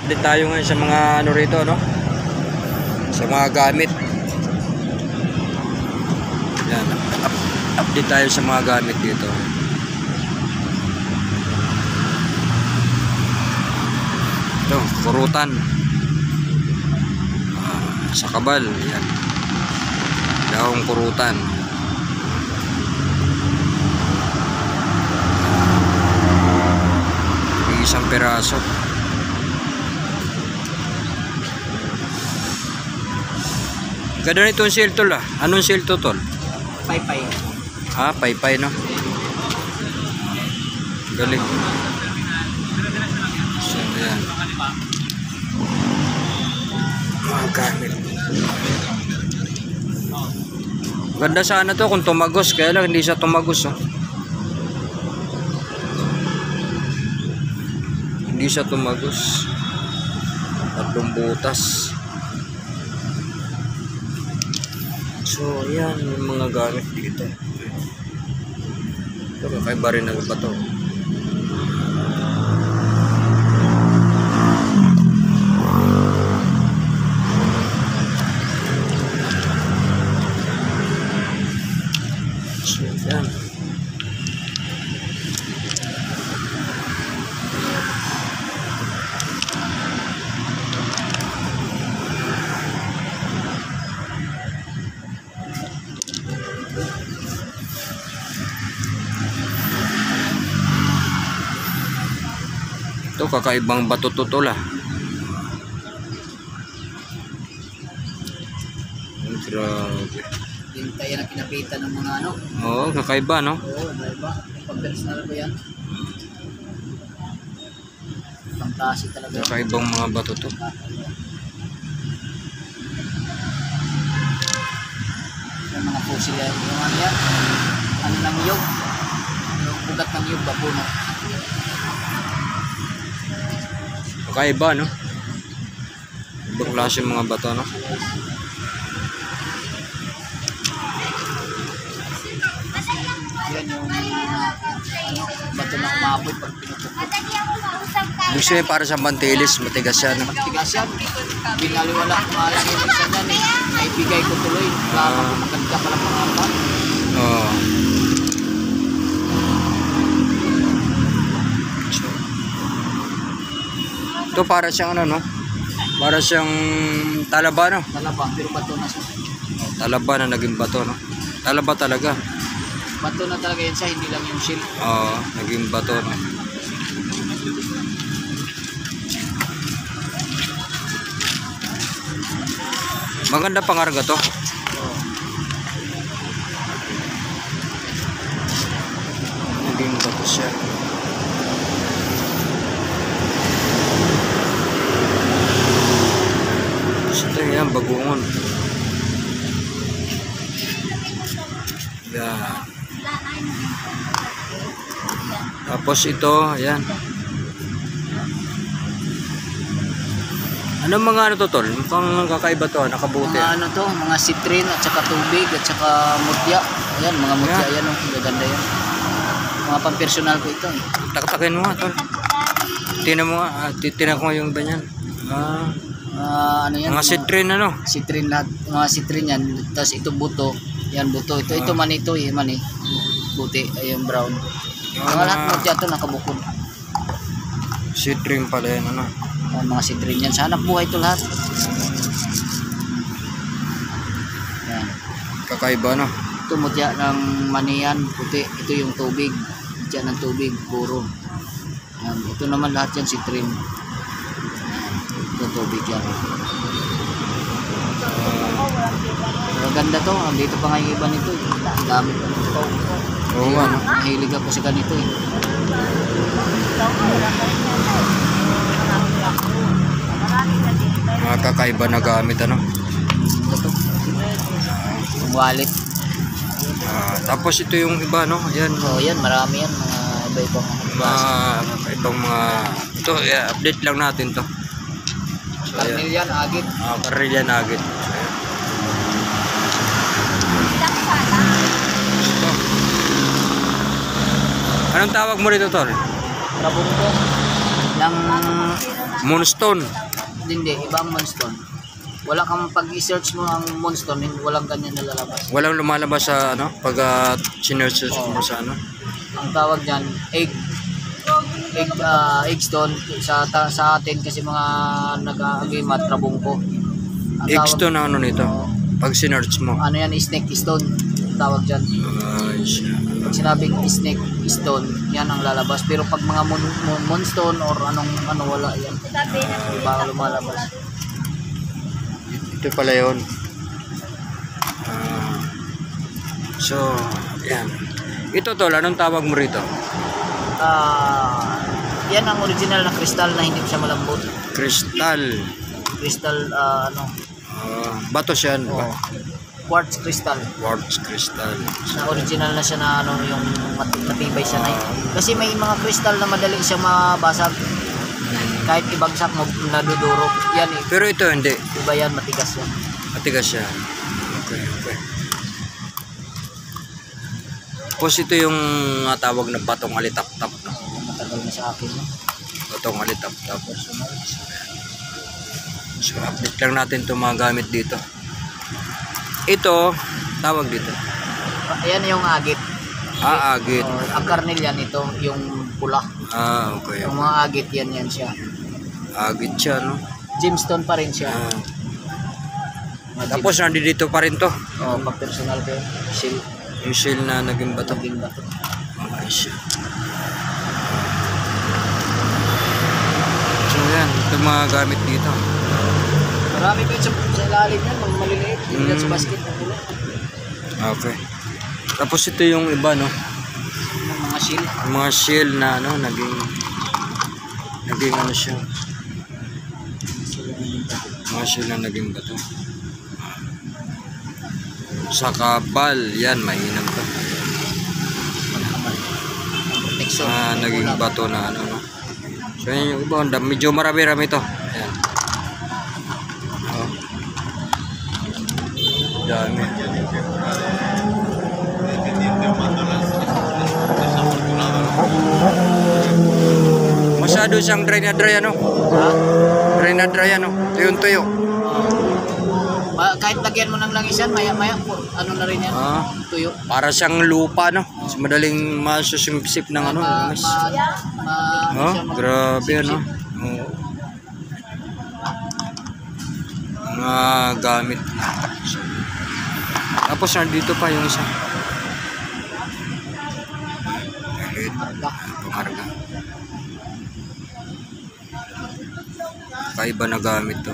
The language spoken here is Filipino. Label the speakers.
Speaker 1: update tayo ngayon sa mga ano rito, no? Sa mga gamit. Yan, update tayo sa mga gamit dito. Ito, kurutan. Sa kabal, yan. Daong kurutan. Isang piraso. Ganda nito yung sale tol ah. Anong sale to tol?
Speaker 2: Paypay.
Speaker 1: Ah, paypay no? Galing. So, yan. Mga gamit. Ganda sana to kung tumagos. Kaya lang hindi siya tumagos oh. Hindi siya tumagos. Tatlong butas. So, yan yung mga gamit dito. Ito, kakaiba rin na ba ito? So, yan. Ito, kakaibang bato to tol ah. Grabe.
Speaker 2: Hintay yan ang kinapitan ng mga ano.
Speaker 1: Oo, kakaiba no?
Speaker 2: Oo, iba. Pag-personal ko yan. Pangklase talaga.
Speaker 1: Kakaibang mga bato to.
Speaker 2: Yung mga fossil yan. Yung ano yan. Ano ng yug. Yung ugat ng yug. Bapuno.
Speaker 1: Kakaiba no? Ibang klase mga bato no?
Speaker 2: Yan yung ano, bato na umapoy pag pinutukot.
Speaker 1: Gusto niya para sa mantilis, matigas siya no?
Speaker 2: Matigas yan. Binaliwala ko nga lang yung isa yan eh. Naibigay ko tuloy. Kaya maganda pala pangalan.
Speaker 1: Oo. Ito para siyang ano no? Para siyang talaba no?
Speaker 2: Talaba, pero bato na siya.
Speaker 1: Talaba na naging bato no? Talaba talaga.
Speaker 2: Bato na talaga yan siya, hindi lang yung shell.
Speaker 1: Oo, naging bato no? Maganda pangarga to. Naging bato siya. Ito yan, bagungon. Yan. Tapos ito, ayan. Anong mga ano to tol? Mukhang kakaiba to, nakabuti.
Speaker 2: Mga ano to, mga citrin at saka tubig at saka mutya. Ayan, mga mutya yan, oh. Gaganda yan. Mga pampersonal ko ito.
Speaker 1: Taktakin mo nga tol. Tinan mo nga, tinan ko yung iba niyan.
Speaker 2: Ano yan?
Speaker 1: Mga citrin ano?
Speaker 2: Citrin lahat. Mga citrin yan. Tapos ito buto. Yan buto. Ito mani ito eh. Mani. Buti. Ayun brown. Mga lahat mutya ito nakabukod.
Speaker 1: Citrin pala yan ano?
Speaker 2: Mga citrin yan. Sa hanap buhay ito lahat. Yan.
Speaker 1: Kakaiba no?
Speaker 2: Ito mutya ng mani yan. Puti. Ito yung tubig. Mutya ng tubig. Puro. Yan. Ito naman lahat yan citrin. Ito tubig yan. Maganda to. Dito pa nga yung iba nito. Ang dami pa nito.
Speaker 1: Oo nga no?
Speaker 2: Mahilig ako sa ganito eh.
Speaker 1: Mga kakaiba na gamit ano?
Speaker 2: Ito. Wallet.
Speaker 1: Tapos ito yung iba no? Ayan.
Speaker 2: So yan, marami yan. Mga iba-ibang klase.
Speaker 1: Ibang mga ito, update lang natin to. So,
Speaker 2: Carnelian, agit.
Speaker 1: Carnelian agit. Anong tawag mo rito, tol?
Speaker 2: Rabungkong na Ang
Speaker 1: Moonstone.
Speaker 2: hindi, ibang Moonstone. Wala kang pag i-search mo ang Moonstone, walang ganyan nalalabas.
Speaker 1: Walang lumalabas sa ano pag sinesearch mo sa ano.
Speaker 2: Ang tawag diyan egg stone sa atin kasi mga nag-agimat trabungko. Ang
Speaker 1: X2 na ano nito. Pag sinearch mo.
Speaker 2: ano yan, snake stone tawag diyan.
Speaker 1: Ay, siya.
Speaker 2: Pag sinabing snake stone, yan ang lalabas. Pero pag mga moonstone or ano wala yan. Diba lumalabas.
Speaker 1: Ito pala yun. So, yan. Ito tol, anong tawag mo rito?
Speaker 2: Yan ang original na crystal na hindi siya malambot.
Speaker 1: Crystal.
Speaker 2: Crystal
Speaker 1: Bato siya.
Speaker 2: oh, quartz crystal.
Speaker 1: Quartz crystal.
Speaker 2: Na original na siya na yung matibay siya na. Kasi may mga crystal na madali siya mabasag. Kahit ibagsak mo nadudurog. Yan eh.
Speaker 1: Pero ito hindi.
Speaker 2: Iba yan, matigas yan.
Speaker 1: Matigas siya. Okay. Tapos ito yung tawag na batong alitap-tap. No?
Speaker 2: Matagal na sa akin. No?
Speaker 1: Batong alitap-tap. So update lang natin itong mga gamit dito. Ito, tawag dito.
Speaker 2: Ayan yung agit.
Speaker 1: Agit.
Speaker 2: Ang karnel yan ito, yung pula.
Speaker 1: Okay.
Speaker 2: Yung mga agit yan siya.
Speaker 1: Agit siya, no?
Speaker 2: Gemstone pa rin siya.
Speaker 1: Tapos nandito pa rin to.
Speaker 2: Pag personal ko yun. Shield.
Speaker 1: Yung shell na naging bato.
Speaker 2: Naging bato.
Speaker 1: Okay siya. So yan, itong mga gamit dito.
Speaker 2: Marami pa sa ilalim yan, mga maliliit. Hindi sa basket.
Speaker 1: Okay. Tapos ito yung iba, no?
Speaker 2: Yung mga shield.
Speaker 1: Yung mga shell na ano, naging ano siya. Mga shell na naging bato. Sa kabal, yan, mainam to. Naging bato na ano, no? So yan yung iba, medyo marami-rami to. Ayan. Dami. Masyado siyang dry na dry, ano? Dry na dry, ano? Tuyo-tuyo.
Speaker 2: Kahit lagyan mo ng langisan, maya-maya po, ano na rin yan, tuyo.
Speaker 1: Para siyang lupa, no? Mas madaling masusimsip ng ano. Grabe, ano? Mga gamit. Tapos nandito pa yung isa. Pumarga. Kaiba na gamit to.